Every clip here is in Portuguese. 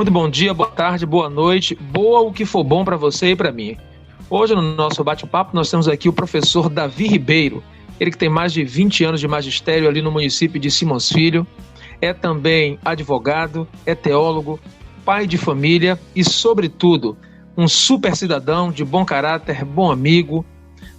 Muito bom dia, boa tarde, boa noite, boa o que for bom para você e para mim. Hoje no nosso bate-papo nós temos aqui o professor Davi Ribeiro, ele que tem mais de 20 anos de magistério ali no município de Simões Filho, é também advogado, é teólogo, pai de família e, sobretudo, um super cidadão de bom caráter, bom amigo,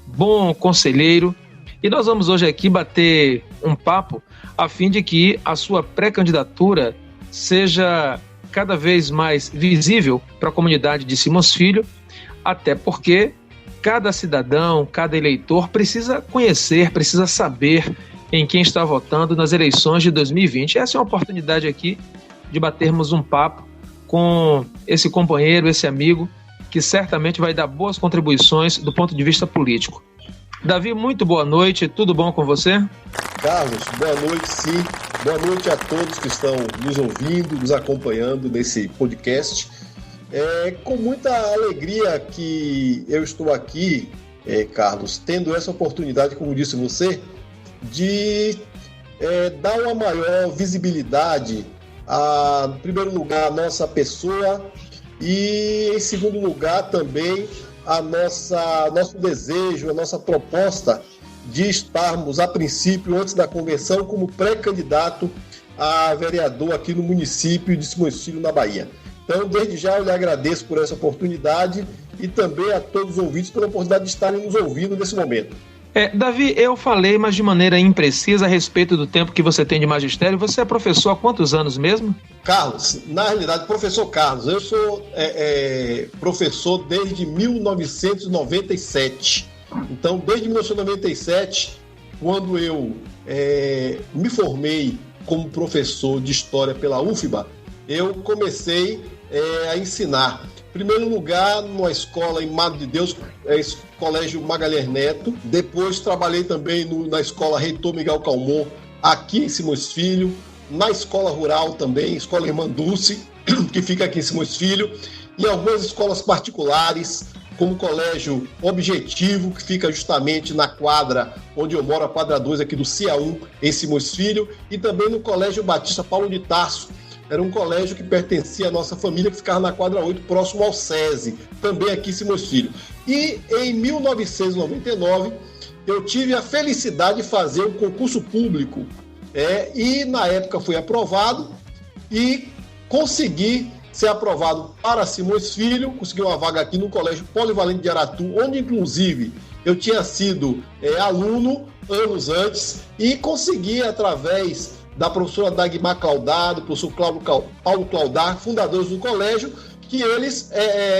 bom conselheiro. E nós vamos hoje aqui bater um papo a fim de que a sua pré-candidatura seja cada vez mais visível para a comunidade de Simões Filho, até porque cada cidadão, cada eleitor precisa conhecer, precisa saber em quem está votando nas eleições de 2020. Essa é uma oportunidade aqui de batermos um papo com esse companheiro, esse amigo, que certamente vai dar boas contribuições do ponto de vista político. Davi, muito boa noite, tudo bom com você? Carlos, boa noite, sim. Boa noite a todos que estão nos ouvindo, nos acompanhando nesse podcast. É com muita alegria que eu estou aqui, Carlos, tendo essa oportunidade, como disse você, de dar uma maior visibilidade, em primeiro lugar, à nossa pessoa e, em segundo lugar, também nosso desejo, a nossa proposta de estarmos, a princípio, antes da convenção, como pré-candidato a vereador aqui no município de Simões Filho, na Bahia. Então, desde já, eu lhe agradeço por essa oportunidade e também a todos os ouvintes pela oportunidade de estarem nos ouvindo nesse momento. Davi, eu falei, mas de maneira imprecisa, a respeito do tempo que você tem de magistério. Você é professor há quantos anos mesmo? Carlos, na realidade, professor Carlos, eu sou professor desde 1997. Então, desde 1997, quando eu me formei como professor de História pela UFBA, eu comecei a ensinar. Em primeiro lugar, numa escola em Madre de Deus, Colégio Magalhães Neto. Depois trabalhei também na escola Reitor Miguel Calmon, aqui em Simões Filho. Na escola rural também, Escola Irmã Dulce, que fica aqui em Simões Filho. Em algumas escolas particulares, como o Colégio Objetivo, que fica justamente na quadra onde eu moro, a quadra 2 aqui do CIA 1, em Simões Filho. E também no Colégio Batista Paulo de Tarso. Era um colégio que pertencia à nossa família, que ficava na quadra 8, próximo ao SESI, também aqui em Simões Filho. E em 1999, eu tive a felicidade de fazer um concurso público. E na época fui aprovado e consegui ser aprovado para Simões Filho, consegui uma vaga aqui no Colégio Polivalente de Aratu, onde inclusive eu tinha sido aluno anos antes e consegui, através da professora Dagmar Claudar, do professor Paulo Claudar, fundadores do colégio, que eles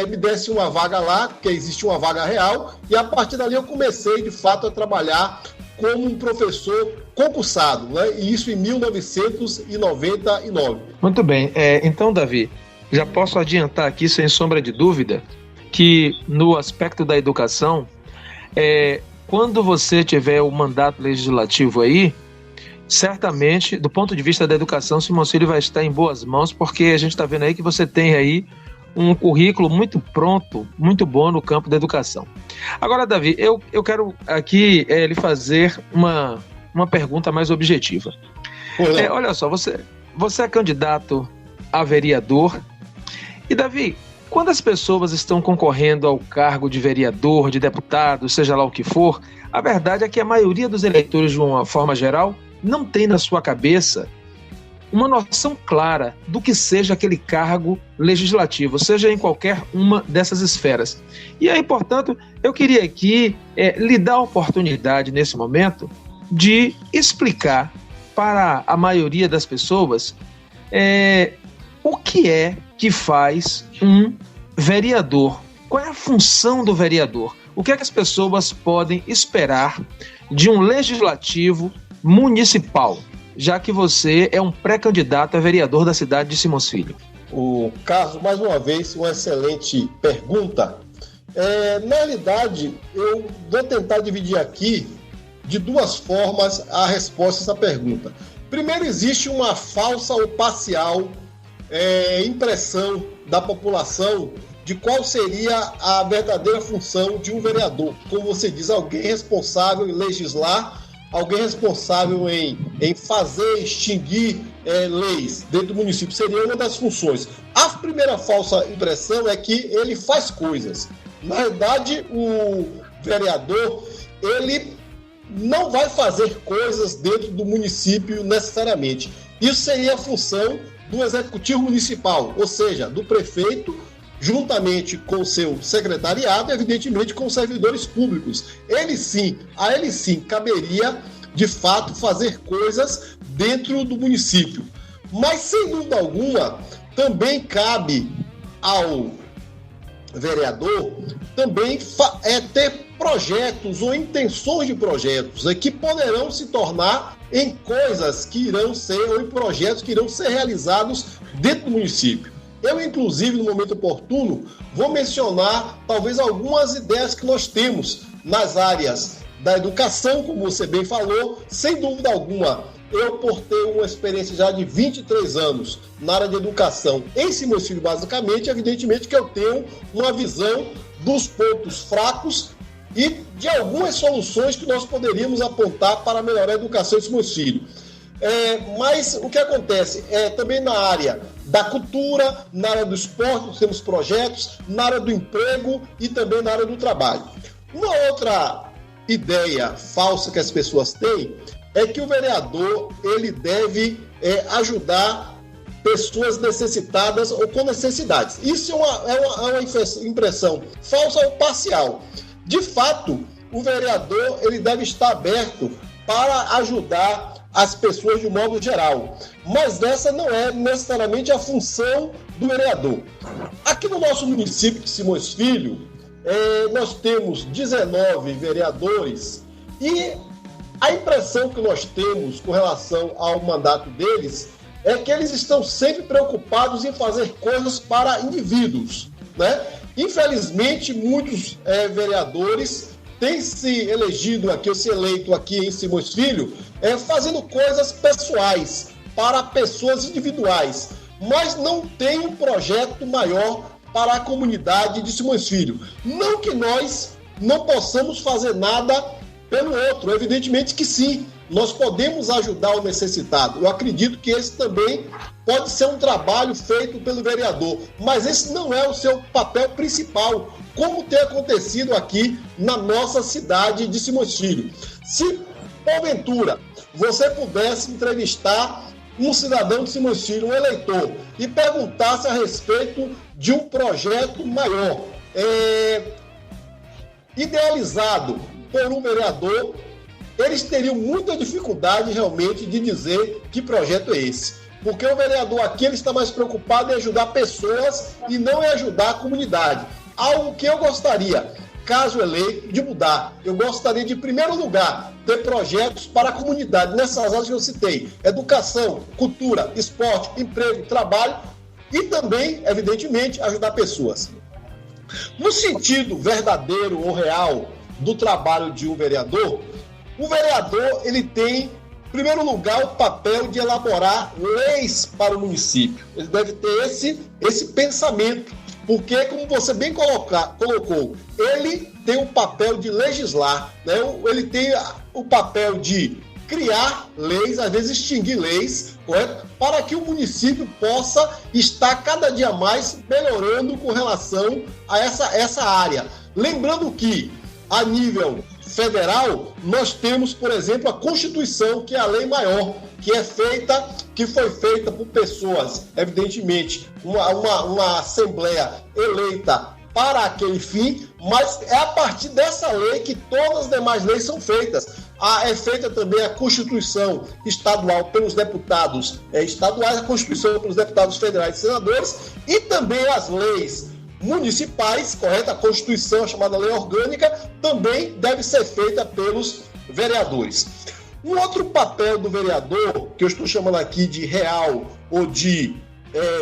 me dessem uma vaga lá, porque existe uma vaga real, e a partir dali eu comecei, de fato, a trabalhar como um professor concursado, né? E isso em 1999. Muito bem. Então, Davi, já posso adiantar aqui, sem sombra de dúvida, que no aspecto da educação, quando você tiver o mandato legislativo aí, certamente, do ponto de vista da educação, Simões Filho vai estar em boas mãos, porque a gente está vendo aí que você tem aí um currículo muito pronto, muito bom no campo da educação. Agora, Davi, eu quero aqui lhe fazer uma pergunta mais objetiva. Olha só, você é candidato a vereador e, Davi, quando as pessoas estão concorrendo ao cargo de vereador, de deputado, seja lá o que for, a verdade é que a maioria dos eleitores, de uma forma geral, não tem na sua cabeça uma noção clara do que seja aquele cargo legislativo, seja em qualquer uma dessas esferas. E aí, portanto, eu queria aqui lhe dar a oportunidade, nesse momento, de explicar para a maioria das pessoas o que é que faz um vereador, qual é a função do vereador, o que é que as pessoas podem esperar de um legislativo municipal, já que você é um pré-candidato a vereador da cidade de Simões Filho. O Carlos, mais uma vez, uma excelente pergunta. Na realidade, eu vou tentar dividir aqui de duas formas a resposta a essa pergunta. Primeiro, existe uma falsa ou parcial impressão da população de qual seria a verdadeira função de um vereador. Como você diz, alguém responsável em legislar, alguém responsável em fazer, extinguir leis dentro do município, seria uma das funções. A primeira falsa impressão é que ele faz coisas. Na verdade, o vereador, ele não vai fazer coisas dentro do município necessariamente. Isso seria a função do executivo municipal, ou seja, do prefeito, juntamente com o seu secretariado e, evidentemente, com os servidores públicos. A ele sim caberia, de fato, fazer coisas dentro do município. Mas, sem dúvida alguma, também cabe ao vereador também ter projetos ou intenções de projetos que poderão se tornar em coisas que irão ser, ou em projetos que irão ser realizados dentro do município. Eu, inclusive, no momento oportuno, vou mencionar talvez algumas ideias que nós temos nas áreas da educação, como você bem falou. Sem dúvida alguma, eu, por ter uma experiência já de 23 anos na área de educação em Simões Filho, basicamente, evidentemente que eu tenho uma visão dos pontos fracos e de algumas soluções que nós poderíamos apontar para melhorar a educação em Simões Filho. Mas o que acontece também na área da cultura, na área do esporte, nós temos projetos, na área do emprego e também na área do trabalho. Uma outra ideia falsa que as pessoas têm é que o vereador ele deve ajudar pessoas necessitadas ou com necessidades. Isso é uma impressão falsa ou parcial. De fato, o vereador ele deve estar aberto para ajudar as pessoas de um modo geral. Mas essa não é necessariamente a função do vereador. Aqui no nosso município de Simões Filho, nós temos 19 vereadores e a impressão que nós temos com relação ao mandato deles é que eles estão sempre preocupados em fazer coisas para indivíduos, né? Infelizmente, muitos vereadores têm se elegido aqui, ou se eleito aqui em Simões Filho, fazendo coisas pessoais, para pessoas individuais, mas não tem um projeto maior para a comunidade de Simões Filho. Não que nós não possamos fazer nada pelo outro, evidentemente que sim, nós podemos ajudar o necessitado. Eu acredito que esse também pode ser um trabalho feito pelo vereador, mas esse não é o seu papel principal, como tem acontecido aqui na nossa cidade de Simões Filho. Se, porventura, você pudesse entrevistar um cidadão de Simões Filho, um eleitor, e perguntasse a respeito de um projeto maior, idealizado por um vereador, eles teriam muita dificuldade realmente de dizer que projeto é esse. Porque o vereador aqui ele está mais preocupado em ajudar pessoas e não em ajudar a comunidade. Algo que eu gostaria, caso eleito, de mudar. Eu gostaria de, em primeiro lugar, ter projetos para a comunidade, nessas áreas que eu citei. Educação, cultura, esporte, emprego, trabalho e também, evidentemente, ajudar pessoas. No sentido verdadeiro ou real do trabalho de um vereador, o vereador ele tem, em primeiro lugar, o papel de elaborar leis para o município. Ele deve ter esse pensamento, porque, como você bem colocou, ele tem o papel de legislar, né? Ele tem o papel de criar leis, às vezes extinguir leis, correto? Para que o município possa estar cada dia mais melhorando com relação a essa área. Lembrando que, a nível federal, nós temos, por exemplo, a Constituição, que é a lei maior, que foi feita por pessoas, evidentemente, uma assembleia eleita para aquele fim, mas é a partir dessa lei que todas as demais leis são feitas. É feita também a Constituição estadual pelos deputados estaduais, a Constituição pelos deputados federais e senadores, e também as leis municipais, correto? A Constituição, a chamada lei orgânica, também deve ser feita pelos vereadores. Um outro papel do vereador, que eu estou chamando aqui de real ou de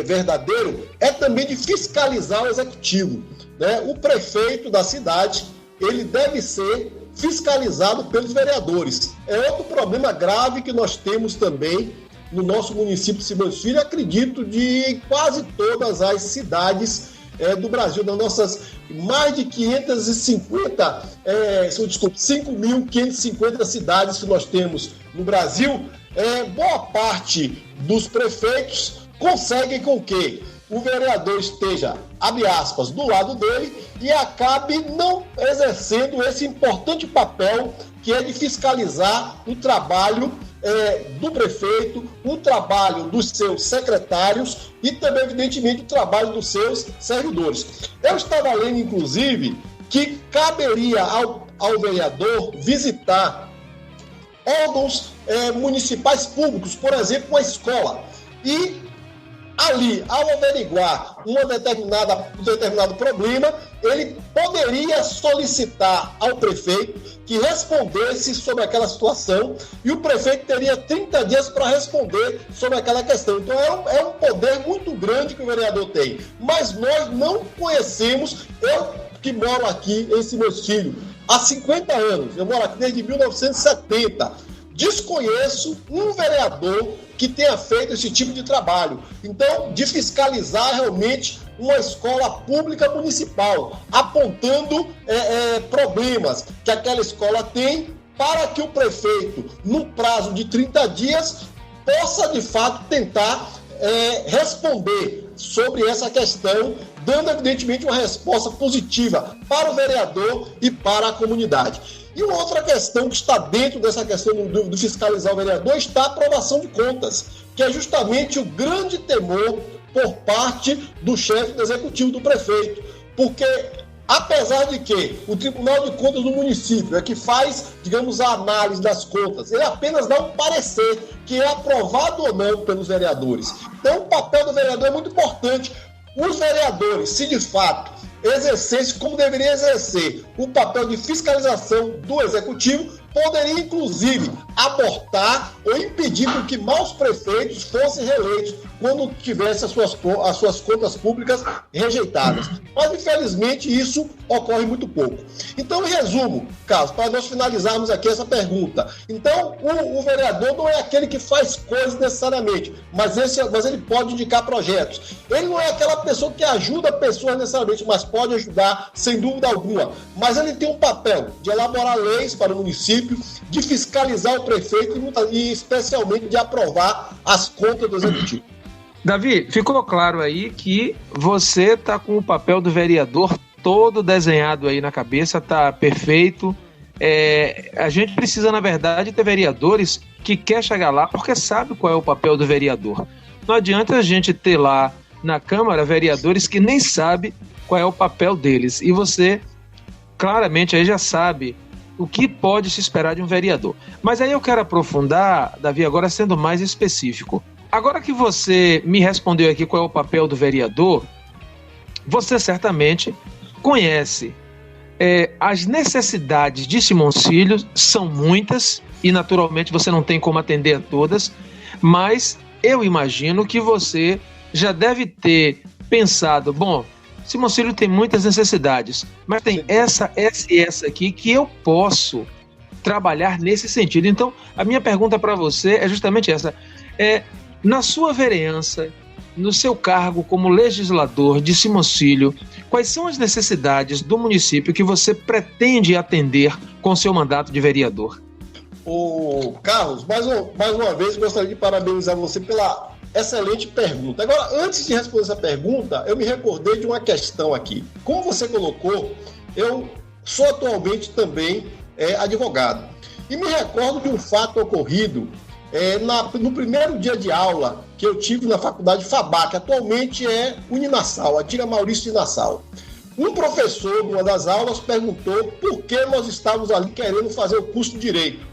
verdadeiro, é também de fiscalizar o executivo, né? O prefeito da cidade, ele deve ser fiscalizado pelos vereadores. É outro problema grave que nós temos também no nosso município de Simões Filho, acredito, de quase todas as cidades do Brasil, das nossas mais de 5.550 cidades que nós temos no Brasil, boa parte dos prefeitos conseguem com que o vereador esteja, abre aspas, do lado dele e acabe não exercendo esse importante papel que é de fiscalizar o trabalho do prefeito, o trabalho dos seus secretários e também, evidentemente, o trabalho dos seus servidores. Eu estava lendo, inclusive, que caberia ao vereador visitar órgãos municipais públicos, por exemplo, uma escola, e ali, ao averiguar um determinado problema, ele poderia solicitar ao prefeito que respondesse sobre aquela situação e o prefeito teria 30 dias para responder sobre aquela questão. Então é um poder muito grande que o vereador tem. Mas nós não conhecemos, eu que moro aqui em Simões há 50 anos, eu moro aqui desde 1970, desconheço um vereador que tenha feito esse tipo de trabalho. Então, de fiscalizar realmente uma escola pública municipal, apontando problemas que aquela escola tem para que o prefeito, no prazo de 30 dias, possa, de fato, tentar responder sobre essa questão, dando, evidentemente, uma resposta positiva para o vereador e para a comunidade. E uma outra questão que está dentro dessa questão do fiscalizar o vereador está a aprovação de contas, que é justamente o grande temor por parte do chefe do executivo, do prefeito. Porque, apesar de que o Tribunal de Contas do município é que faz, digamos, a análise das contas, ele apenas dá um parecer que é aprovado ou não pelos vereadores. Então, o papel do vereador é muito importante. Os vereadores, se de fato exercesse como deveria exercer o papel de fiscalização do executivo, poderia inclusive abortar ou impedir que maus prefeitos fossem reeleitos quando tivesse as suas contas públicas rejeitadas. Mas infelizmente isso ocorre muito pouco. Então, em resumo, Carlos, para nós finalizarmos aqui essa pergunta, então o vereador não é aquele que faz coisas necessariamente, mas ele pode indicar projetos. Ele não é aquela pessoa que ajuda pessoas necessariamente, mas pode ajudar sem dúvida alguma. Mas ele tem um papel de elaborar leis para o município, de fiscalizar o prefeito e especialmente de aprovar as contas do executivo. Davi, ficou claro aí que você está com o papel do vereador todo desenhado aí na cabeça, tá perfeito. A gente precisa, na verdade, ter vereadores que quer chegar lá porque sabe qual é o papel do vereador. Não adianta a gente ter lá na Câmara vereadores que nem sabem qual é o papel deles. E você, claramente, aí já sabe o que pode se esperar de um vereador. Mas aí eu quero aprofundar, Davi, agora sendo mais específico. Agora que você me respondeu aqui qual é o papel do vereador, você certamente conhece as necessidades de Simoncílio, são muitas e naturalmente você não tem como atender a todas, mas eu imagino que você já deve ter pensado, bom, Simoncílio tem muitas necessidades, mas tem essa e essa aqui que eu posso trabalhar nesse sentido. Então, a minha pergunta para você é justamente essa. Na sua vereança, no seu cargo como legislador de Simoncílio, quais são as necessidades do município que você pretende atender com seu mandato de vereador? Carlos, mais uma vez gostaria de parabenizar você pela excelente pergunta. Agora, antes de responder essa pergunta, eu me recordei de uma questão aqui. Como você colocou, eu sou atualmente também advogado. E me recordo de um fato ocorrido no primeiro dia de aula que eu tive na faculdade FABAC, que atualmente é Uninassal, antiga Maurício de Nassau. Um professor, numa das aulas, perguntou por que nós estávamos ali querendo fazer o curso de Direito.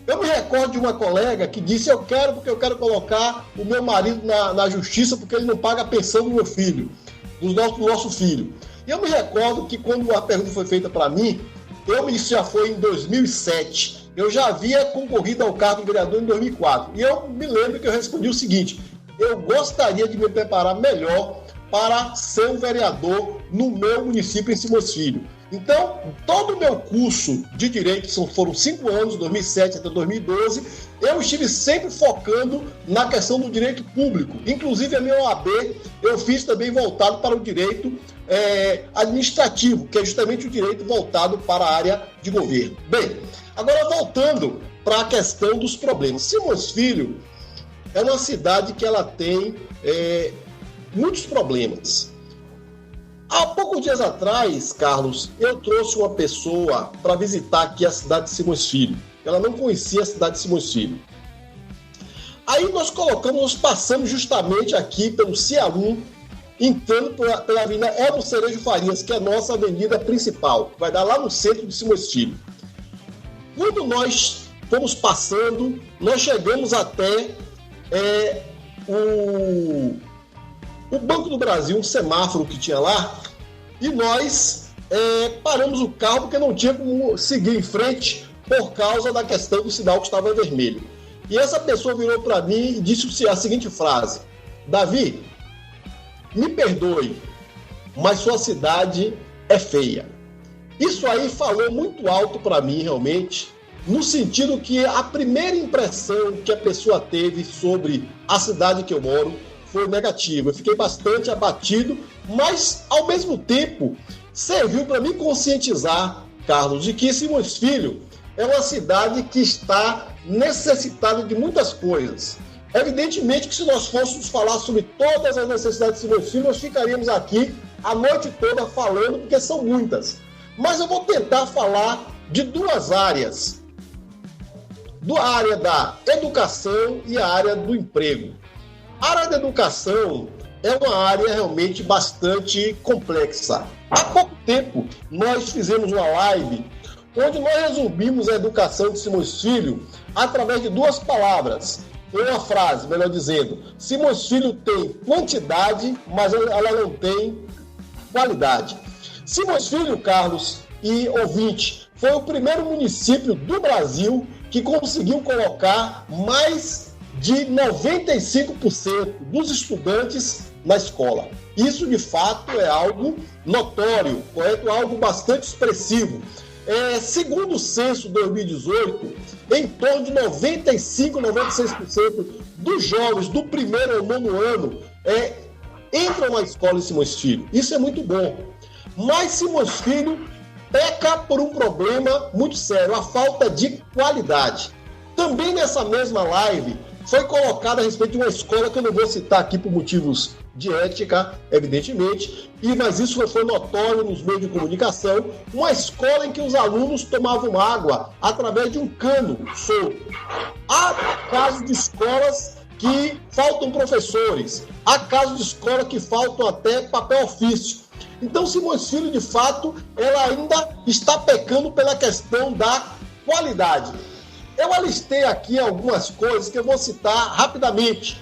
Eu me recordo de uma colega que disse, eu quero porque eu quero colocar o meu marido na justiça porque ele não paga a pensão do meu filho, do nosso filho. E eu me recordo que quando a pergunta foi feita para mim, isso já foi em 2007, eu já havia concorrido ao cargo de vereador em 2004. E eu me lembro que eu respondi o seguinte, eu gostaria de me preparar melhor para ser um vereador no meu município em Simoncílio. Então, todo o meu curso de Direito, foram 5 anos, 2007 até 2012, eu estive sempre focando na questão do direito público. Inclusive, a minha OAB eu fiz também voltado para o direito administrativo, que é justamente o direito voltado para a área de governo. Bem, agora voltando para a questão dos problemas. Simões Filho é uma cidade que ela tem muitos problemas. Há poucos dias atrás, Carlos, eu trouxe uma pessoa para visitar aqui a cidade de Simões Filho. Ela não conhecia a cidade de Simões Filho. Aí nós passamos justamente aqui pelo CIA1, entrando pela Avenida Elmo Cerejo Farias, que é a nossa avenida principal. Vai dar lá no centro de Simões Filho. Quando nós fomos passando, nós chegamos até o Banco do Brasil, um semáforo que tinha lá, e nós paramos o carro porque não tinha como seguir em frente por causa da questão do sinal que estava vermelho. E essa pessoa virou para mim e disse a seguinte frase: Davi, me perdoe, mas sua cidade é feia. Isso aí falou muito alto para mim, realmente, no sentido que a primeira impressão que a pessoa teve sobre a cidade que eu moro foi negativa. Eu fiquei bastante abatido, mas, ao mesmo tempo, serviu para me conscientizar, Carlos, de que Simões Filho é uma cidade que está necessitada de muitas coisas. Evidentemente que se nós fôssemos falar sobre todas as necessidades de Simões Filho, nós ficaríamos aqui a noite toda falando, porque são muitas. Mas eu vou tentar falar de 2 áreas. A área da educação e a área do emprego. A área da educação é uma área realmente bastante complexa. Há pouco tempo, nós fizemos uma live onde nós resumimos a educação de Simões Filho através de 2 palavras. Uma frase, melhor dizendo: Simões Filho tem quantidade, mas ela não tem qualidade. Simões Filho, Carlos e ouvinte, foi o primeiro município do Brasil que conseguiu colocar mais de 95% dos estudantes na escola. Isso, de fato, é algo notório, correto? Algo bastante expressivo. Segundo o censo 2018, em torno de 95-96% dos jovens do 1º ao 9º ano entram na escola em Simões Filho. Isso é muito bom. Mas Simões Filho peca por um problema muito sério, a falta de qualidade. Também nessa mesma live foi colocada a respeito de uma escola que eu não vou citar aqui por motivos de ética, evidentemente, mas isso foi notório nos meios de comunicação, uma escola em que os alunos tomavam água através de um cano solto. Há casos de escolas que faltam professores, há casos de escola que faltam até papel ofício. Então, Simões Filho, de fato, ela ainda está pecando pela questão da qualidade. Eu alistei aqui algumas coisas que eu vou citar rapidamente.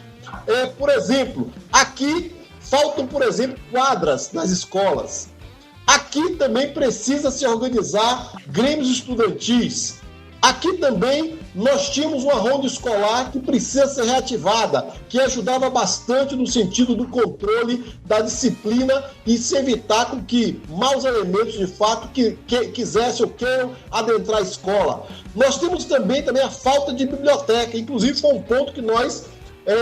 Por exemplo, aqui faltam, quadras nas escolas. Aqui também precisa se organizar grêmios estudantis. Aqui também nós tínhamos uma ronda escolar que precisa ser reativada, que ajudava bastante no sentido do controle da disciplina e se evitar com que maus elementos, de fato, que quisessem ou queiram adentrar a escola. Nós temos também a falta de biblioteca, inclusive foi um ponto que nós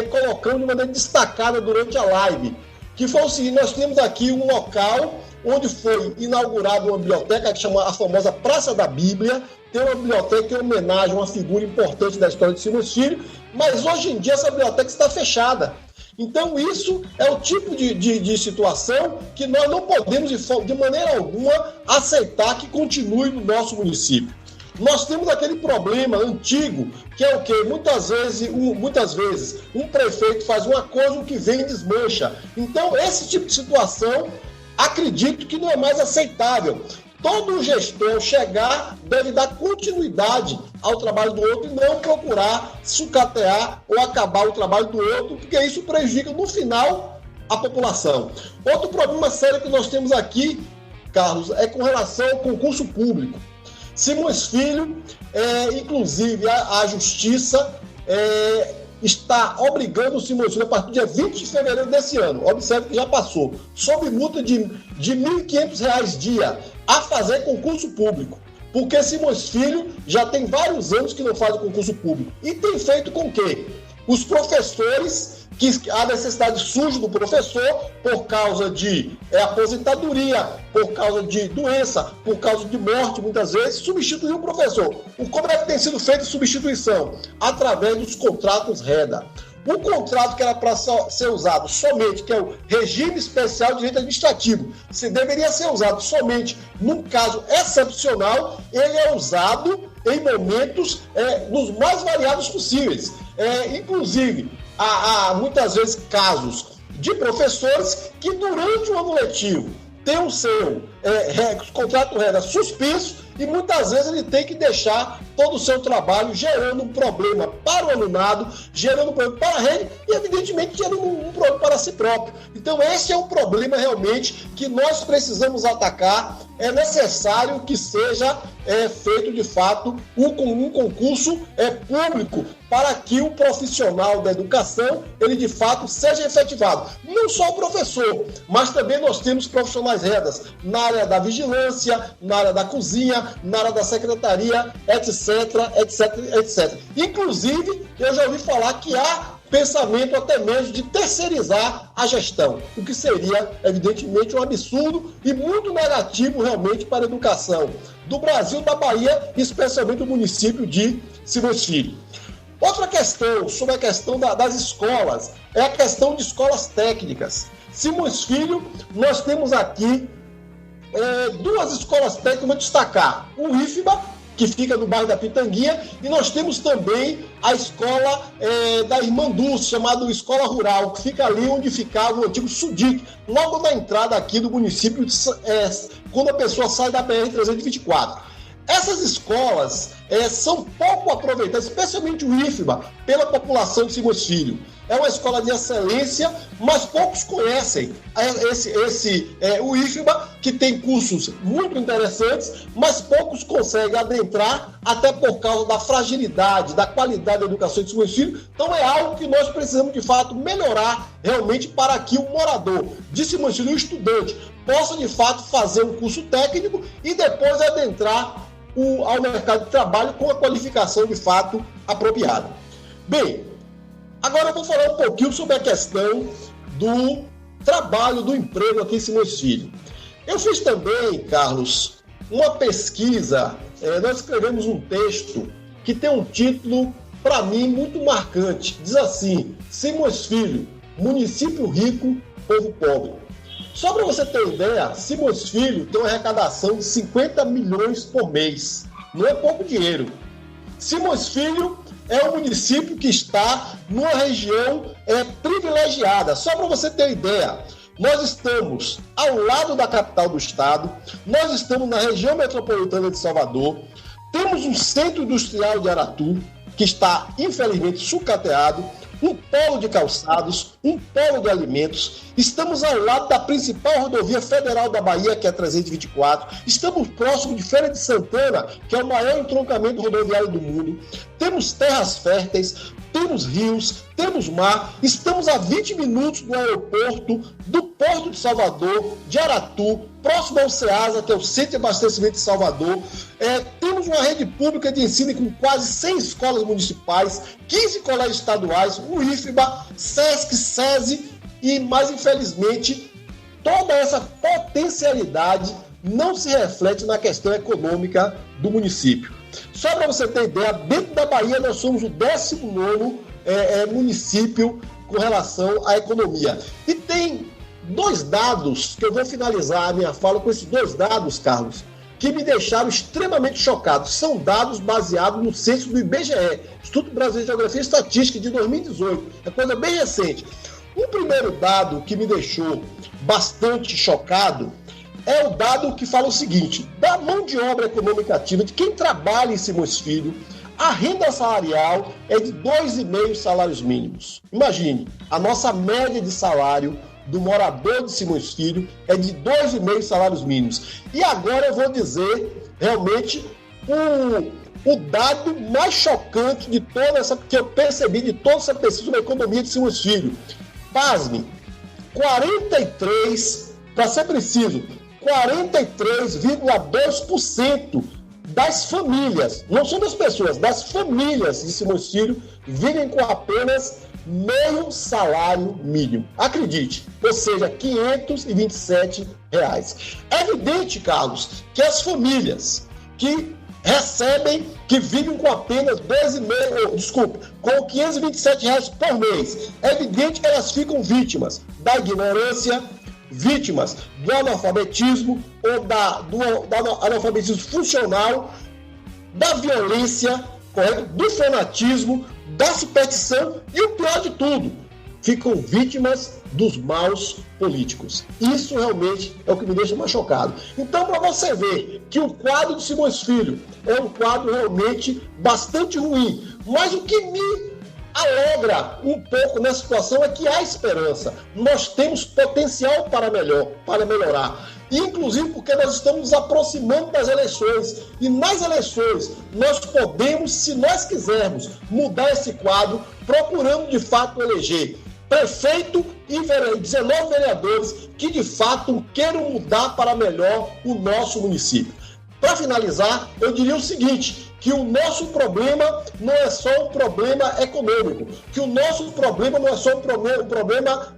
colocamos de maneira destacada durante a live, que foi o seguinte: nós temos aqui um local onde foi inaugurada uma biblioteca que chama a famosa Praça da Bíblia. Tem uma biblioteca em homenagem a uma figura importante da história de Simões Filho, mas hoje em dia essa biblioteca está fechada. Então isso é o tipo de situação que nós não podemos de maneira alguma aceitar que continue no nosso município. Nós temos aquele problema antigo, que é o quê? Muitas vezes um prefeito faz uma coisa, o que vem desmancha. Então, esse tipo de situação, acredito que não é mais aceitável. Todo gestor chegar deve dar continuidade ao trabalho do outro e não procurar sucatear ou acabar o trabalho do outro, porque isso prejudica, no final, a população. Outro problema sério que nós temos aqui, Carlos, é com relação ao concurso público. Simões Filho, inclusive a Justiça, está obrigando o Simões Filho, a partir do dia 20 de fevereiro desse ano, observe que já passou, sob multa de R$ 1.500 dia, a fazer concurso público. Porque Simões Filho já tem vários anos que não faz concurso público. E tem feito com que os professores, que a necessidade surge do professor por causa de aposentadoria, por causa de doença, por causa de morte, muitas vezes, substituir o professor. Como é que tem sido feita a substituição? Através dos contratos REDA. O contrato que era para ser usado somente, que é o regime especial de direito administrativo, se deveria ser usado somente num caso excepcional, ele é usado em momentos nos mais variados possíveis. Inclusive, há muitas vezes casos de professores que durante o ano letivo tem o seu contrato REDA suspenso e muitas vezes ele tem que deixar todo o seu trabalho gerando um problema para o alunado, gerando um problema para a rede e, evidentemente, gerando um problema para si próprio. Então, esse é um problema realmente que nós precisamos atacar. É necessário que seja feito, de fato, um concurso público para que o profissional da educação, ele, de fato, seja efetivado. Não só o professor, mas também nós temos profissionais REDAs na área da vigilância, na área da cozinha, na área da secretaria, etc, etc, etc. Inclusive, eu já ouvi falar que há pensamento até mesmo de terceirizar a gestão, o que seria, evidentemente, um absurdo e muito negativo realmente para a educação do Brasil, da Bahia, especialmente do município de Simões Filho. Outra questão sobre a questão das escolas é a questão de escolas técnicas. Simões Filho, nós temos aqui duas escolas técnicas, vou destacar. O IFBA, que fica no bairro da Pitanguinha, e nós temos também a escola da Irmã Dulce, chamada Escola Rural, que fica ali onde ficava o antigo SUDIC, logo na entrada aqui do município, quando a pessoa sai da BR-324. Essas escolas são pouco aproveitadas, especialmente o IFBA, pela população de Simões Filho. É uma escola de excelência, mas poucos conhecem o IFBA, que tem cursos muito interessantes, mas poucos conseguem adentrar, até por causa da fragilidade, da qualidade da educação de Simões Filho. Então é algo que nós precisamos, de fato, melhorar realmente para que o morador de Simões Filho, o estudante, possa, de fato, fazer um curso técnico e depois adentrar ao mercado de trabalho com a qualificação, de fato, apropriada. Bem, agora eu vou falar um pouquinho sobre a questão do trabalho, do emprego aqui em Simões Filho. Eu fiz também, Carlos, uma pesquisa, nós escrevemos um texto que tem um título, para mim, muito marcante. Diz assim: Simões Filho, município rico, povo pobre. Só para você ter ideia, Simões Filho tem uma arrecadação de 50 milhões por mês. Não é pouco dinheiro. Simões Filho é um município que está numa região privilegiada. Só para você ter ideia, nós estamos ao lado da capital do estado, nós estamos na região metropolitana de Salvador, temos um centro industrial de Aratu, que está, infelizmente, sucateado, um polo de calçados, um polo de alimentos. Estamos ao lado da principal rodovia federal da Bahia, que é a 324. Estamos próximo de Feira de Santana, que é o maior entroncamento rodoviário do mundo. Temos terras férteis, temos rios, temos mar. Estamos a 20 minutos do aeroporto, do Porto de Salvador, de Aratu, próximo ao CEASA, que é o Centro de Abastecimento de Salvador. Temos uma rede pública de ensino com quase 100 escolas municipais, 15 colégios estaduais, o IFBA, SESC, SESI, e, mais infelizmente, toda essa potencialidade não se reflete na questão econômica do município. Só para você ter ideia, dentro da Bahia nós somos o 19º município com relação à economia. E tem dois dados, que eu vou finalizar a minha fala com esses dois dados, Carlos, que me deixaram extremamente chocado. São dados baseados no censo do IBGE, Instituto Brasileiro de Geografia e Estatística, de 2018. É coisa bem recente. O primeiro dado que me deixou bastante chocado é o dado que fala o seguinte: da mão de obra econômica ativa de quem trabalha em Simões Filho, a renda salarial é de 2,5 salários mínimos. Imagine, a nossa média de salário do morador de Simões Filho é de 2,5 salários mínimos. E agora eu vou dizer realmente o dado mais chocante de toda essa, que eu percebi de toda essa pesquisa da economia de Simões Filho. Pasme, 43, para ser preciso, 43,2% das famílias, não são das pessoas, das famílias de Simões Filho, vivem com apenas meio salário mínimo. Acredite, ou seja, R$ 527. É evidente, Carlos, que as famílias que recebem, que vivem com apenas com R$ 527 por mês, é evidente que elas ficam vítimas da ignorância, vítimas do analfabetismo ou do analfabetismo funcional, da violência, correto? Do fanatismo, da superstição e o pior de tudo, ficam vítimas dos maus políticos. Isso realmente é o que me deixa mais chocado. Então, para você ver que o quadro de Simões Filho é um quadro realmente bastante ruim, mas o que me alegra um pouco nessa situação é que há esperança. Nós temos potencial para melhorar. Inclusive porque nós estamos nos aproximando das eleições. E nas eleições nós podemos, se nós quisermos, mudar esse quadro, procurando de fato eleger prefeito e 19 vereadores que de fato queiram mudar para melhor o nosso município. Para finalizar, eu diria o seguinte, que o nosso problema não é só um problema econômico, que o nosso problema não é só um problema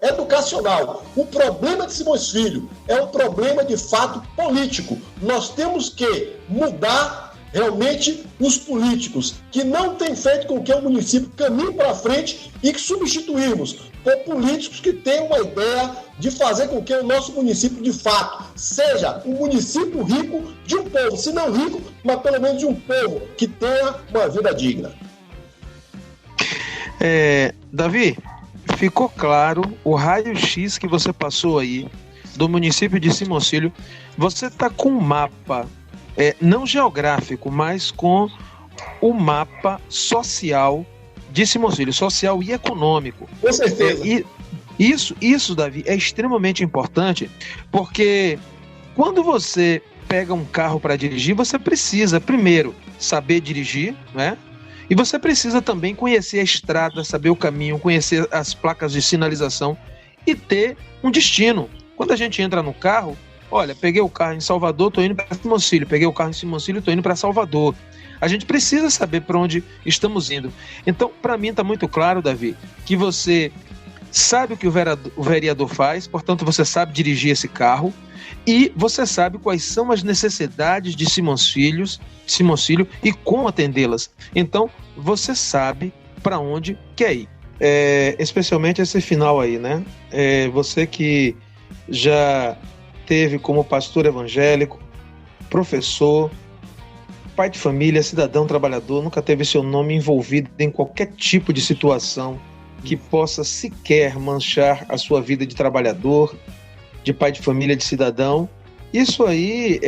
educacional. O problema de Simões Filho é um problema, de fato, político. Nós temos que mudar realmente os políticos que não têm feito com que o município caminhe para frente e que substituímos por políticos que têm uma ideia de fazer com que o nosso município, de fato, seja um município rico de um povo, se não rico, mas pelo menos de um povo que tenha uma vida digna. Davi, ficou claro o raio-x que você passou aí do município de Simões Filho. Você está com um mapa não geográfico, mas com o mapa social de Simões Filho, social e econômico. Com certeza. Isso, Davi, é extremamente importante, porque quando você pega um carro para dirigir, você precisa, primeiro, saber dirigir, né? E você precisa também conhecer a estrada, saber o caminho, conhecer as placas de sinalização e ter um destino. Quando a gente entra no carro, olha, peguei o carro em Salvador, estou indo para Simões Filho. Peguei o carro em Simões Filho, estou indo para Salvador. A gente precisa saber para onde estamos indo. Então, para mim está muito claro, Davi, que você sabe o que o vereador faz, portanto você sabe dirigir esse carro e você sabe quais são as necessidades de Simões Filho e como atendê-las. Então, você sabe para onde quer ir. Especialmente esse final aí, né? Você que já teve como pastor evangélico, professor, pai de família, cidadão trabalhador, nunca teve seu nome envolvido em qualquer tipo de situação que possa sequer manchar a sua vida de trabalhador, de pai de família, de cidadão. Isso aí,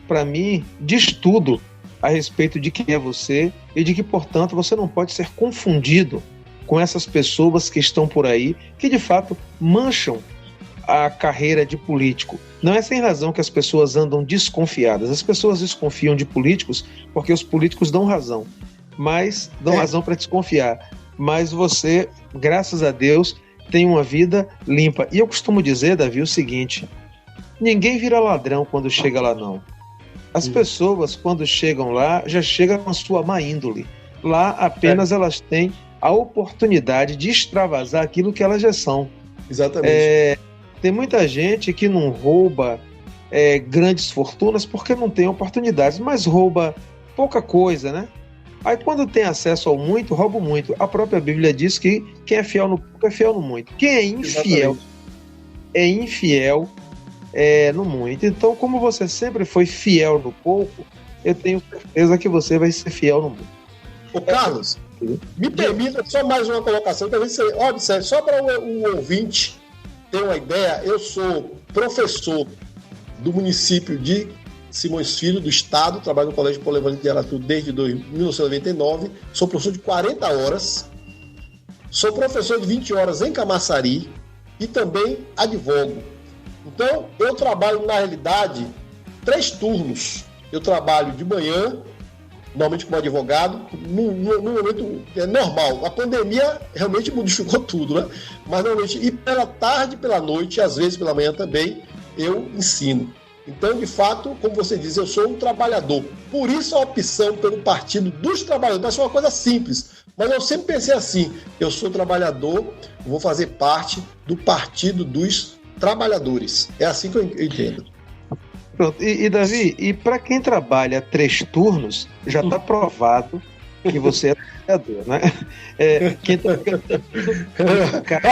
para mim, diz tudo a respeito de quem é você e de que, portanto, você não pode ser confundido com essas pessoas que estão por aí, que de fato mancham a carreira de político. Não é sem razão que as pessoas andam desconfiadas. As pessoas desconfiam de políticos porque os políticos dão razão, mas dão razão para desconfiar. Mas você, graças a Deus, tem uma vida limpa. E eu costumo dizer, Davi, o seguinte: ninguém vira ladrão quando chega lá, não. As pessoas, quando chegam lá, já chegam com a sua má índole. Lá apenas elas têm a oportunidade de extravasar aquilo que elas já são. Exatamente. Tem muita gente que não rouba grandes fortunas porque não tem oportunidades, mas rouba pouca coisa, né? Aí quando tem acesso ao muito, rouba muito. A própria Bíblia diz que quem é fiel no pouco é fiel no muito. Quem é infiel é infiel no muito. Então, como você sempre foi fiel no pouco, eu tenho certeza que você vai ser fiel no muito. Ô Carlos, me permita só mais uma colocação, talvez você observe, só para o ouvinte ter uma ideia. Eu sou professor do município de Simões Filho, do Estado, trabalho no Colégio Polivalente de Aratu desde 1999, sou professor de 40 horas, sou professor de 20 horas em Camaçari e também advogo. Então, eu trabalho, na realidade, 3 turnos. Eu trabalho de manhã, normalmente como advogado, no momento normal. A pandemia realmente modificou tudo, né? Mas normalmente, e pela tarde, pela noite, às vezes pela manhã também, eu ensino. Então, de fato, como você diz, eu sou um trabalhador. Por isso a opção pelo Partido dos Trabalhadores. Parece uma coisa simples, mas eu sempre pensei assim, eu sou trabalhador, vou fazer parte do Partido dos Trabalhadores. É assim que eu entendo. Pronto. E Davi, e para quem trabalha 3 turnos, já está provado que você é trabalhador, né? Quem tá...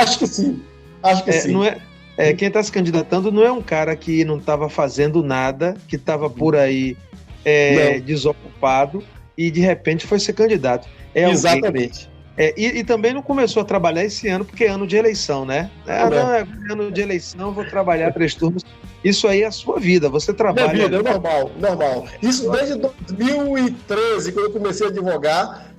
Acho que sim. Acho que sim. Não quem está se candidatando não é um cara que não estava fazendo nada, que estava por aí desocupado e de repente foi ser candidato. Exatamente. E também não começou a trabalhar esse ano porque é ano de eleição, né? É ano de eleição, vou trabalhar 3 turnos. Isso aí é a sua vida, você trabalha... Minha vida, é normal. Isso desde 2013, quando eu comecei a advogar,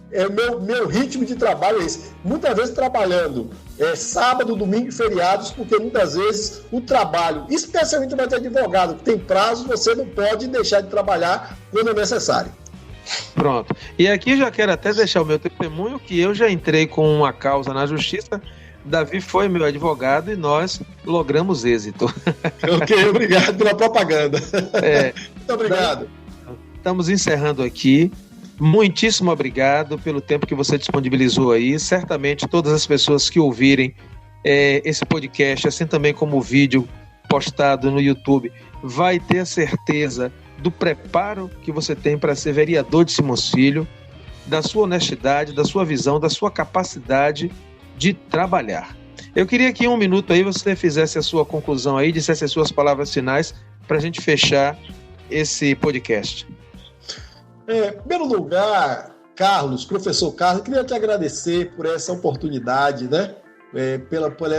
meu ritmo de trabalho é esse. Muitas vezes trabalhando sábado, domingo e feriados, porque muitas vezes o trabalho, especialmente para advogado, que tem prazo, você não pode deixar de trabalhar quando é necessário. Pronto. E aqui já quero até deixar o meu testemunho que eu já entrei com uma causa na justiça. Davi foi meu advogado e nós logramos êxito. Ok, obrigado pela propaganda. Muito obrigado. Estamos encerrando aqui. Muitíssimo obrigado pelo tempo que você disponibilizou aí. Certamente todas as pessoas que ouvirem esse podcast, assim também como o vídeo postado no YouTube, vai ter a certeza do preparo que você tem para ser vereador de Simões Filho, da sua honestidade, da sua visão, da sua capacidade de trabalhar. Eu queria que em 1 minuto aí você fizesse a sua conclusão aí, dissesse as suas palavras finais para a gente fechar esse podcast. Em primeiro lugar, professor Carlos, eu queria te agradecer por essa oportunidade, né? Por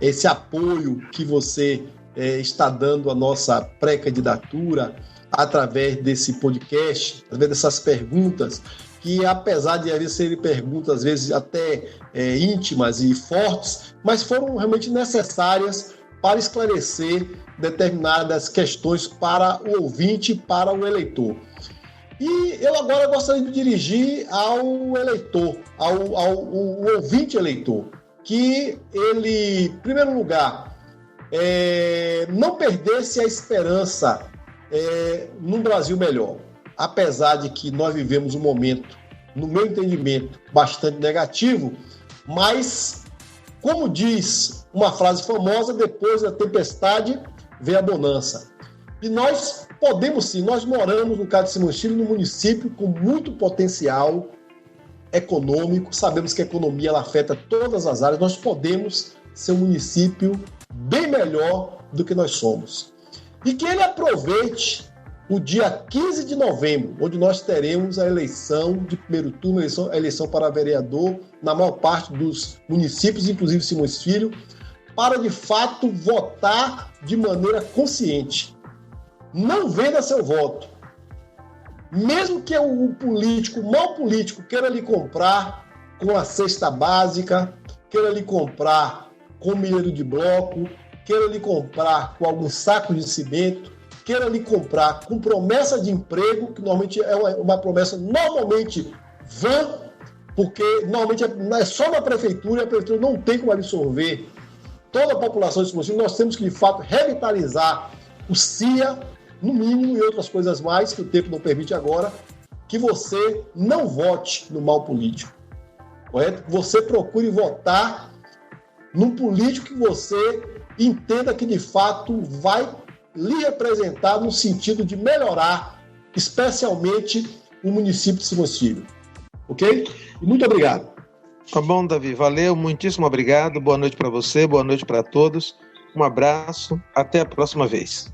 esse apoio que você está dando à nossa pré-candidatura através desse podcast, através dessas perguntas, que apesar de às vezes serem perguntas, às vezes até íntimas e fortes, mas foram realmente necessárias para esclarecer determinadas questões para o ouvinte, para o eleitor. E eu agora gostaria de dirigir ao eleitor, ao ouvinte eleitor, que ele, em primeiro lugar, não perdesse a esperança num Brasil melhor. Apesar de que nós vivemos um momento, no meu entendimento, bastante negativo, mas, como diz uma frase famosa, depois da tempestade vem a bonança. E nós podemos sim, nós moramos no caso de Simões Filho, num município com muito potencial econômico, sabemos que a economia ela afeta todas as áreas, nós podemos ser um município bem melhor do que nós somos. E que ele aproveite o dia 15 de novembro, onde nós teremos a eleição de primeiro turno, a eleição para vereador, na maior parte dos municípios, inclusive Simões Filho, para de fato votar de maneira consciente. Não venda seu voto. Mesmo que o mau político, queira lhe comprar com a cesta básica, queira lhe comprar com milheiro de bloco, queira lhe comprar com alguns sacos de cimento, queira lhe comprar com promessa de emprego, que normalmente é uma promessa normalmente vã, porque normalmente é só na prefeitura, e a prefeitura não tem como absorver toda a população de Simões Filho. Nós temos que, de fato, revitalizar o CIA, no mínimo, e outras coisas mais, que o tempo não permite agora, que você não vote no mal político, correto? Você procure votar num político que você entenda que, de fato, vai lhe representar no sentido de melhorar, especialmente o município de Simões Filho. Ok? Muito obrigado. Tá bom, Davi. Valeu, muitíssimo obrigado. Boa noite para você, boa noite para todos. Um abraço, até a próxima vez.